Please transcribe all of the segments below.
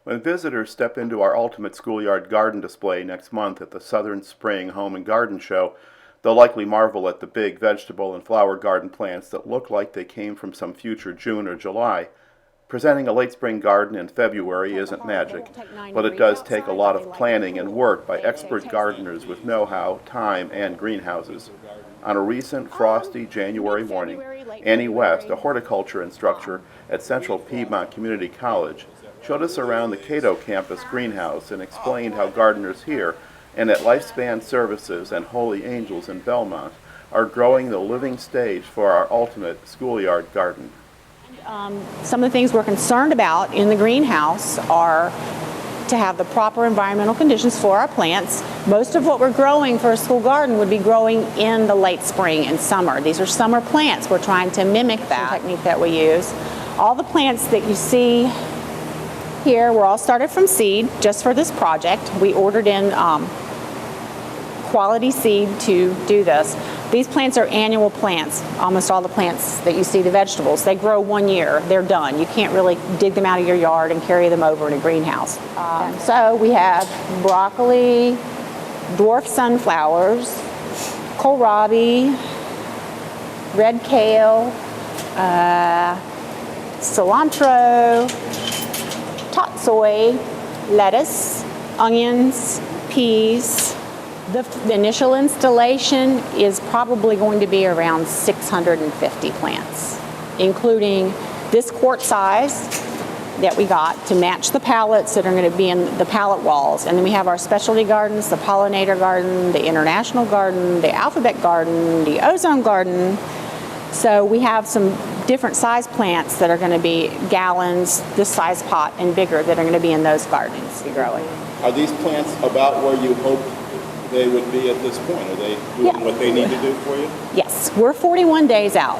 When visitors step into our ultimate schoolyard garden display next month at the Southern Spring Home and Garden Show, they'll likely marvel at the big vegetable and flower garden plants that look like they came from some future June or July. Presenting a late spring garden in February isn't magic, but it does take a lot of planning and work by expert gardeners with know-how, time, and greenhouses. On a recent frosty January morning, Annie West, a horticulture instructor at Central Piedmont Community College, showed us around the Cato campus greenhouse and explained how gardeners here and at Lifespan Services and Holy Angels in Belmont are growing the living stage for our ultimate schoolyard garden. Some of the things we're concerned about in the greenhouse are to have the proper environmental conditions for our plants. Most of what we're growing for a school garden would be growing in the late spring and summer. These are summer plants. We're trying to mimic that technique that we use. All the plants that you see here were all started from seed just for this project. We ordered in quality seed to do this. These plants are annual plants. Almost all the plants that you see, the vegetables, they grow 1 year. They're done. You can't really dig them out of your yard and carry them over in a greenhouse. So we have broccoli, dwarf sunflowers, kohlrabi, red kale, cilantro, tatsoi, lettuce, onions, peas. The initial installation is probably going to be around 650 plants, including this quart size that we got to match the pallets that are going to be in the pallet walls. And then we have our specialty gardens, the pollinator garden, the international garden, the alphabet garden, the ozone garden. So we have some different size plants that are going to be gallons, this size pot, and bigger that are going to be in those gardens growing. Are these plants about where you hoped they would be at this point? Are they doing what they need to do for you? Yes, we're 41 days out.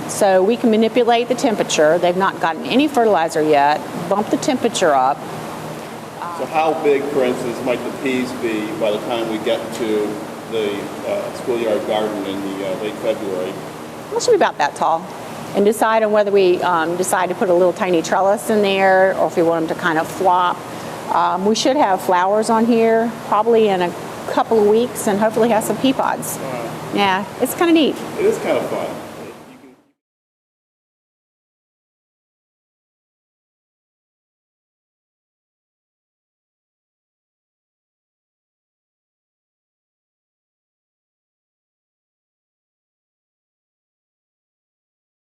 So we can manipulate the temperature. They've not gotten any fertilizer yet. Bump the temperature up. So how big, for instance, might the peas be by the time we get to the schoolyard garden in the late February? Well, it should be about that tall. And decide on whether we decide to put a little tiny trellis in there or if we want them to kind of flop. We should have flowers on here probably in a couple of weeks and hopefully have some pea pods. Yeah, it's kind of neat. It is kind of fun.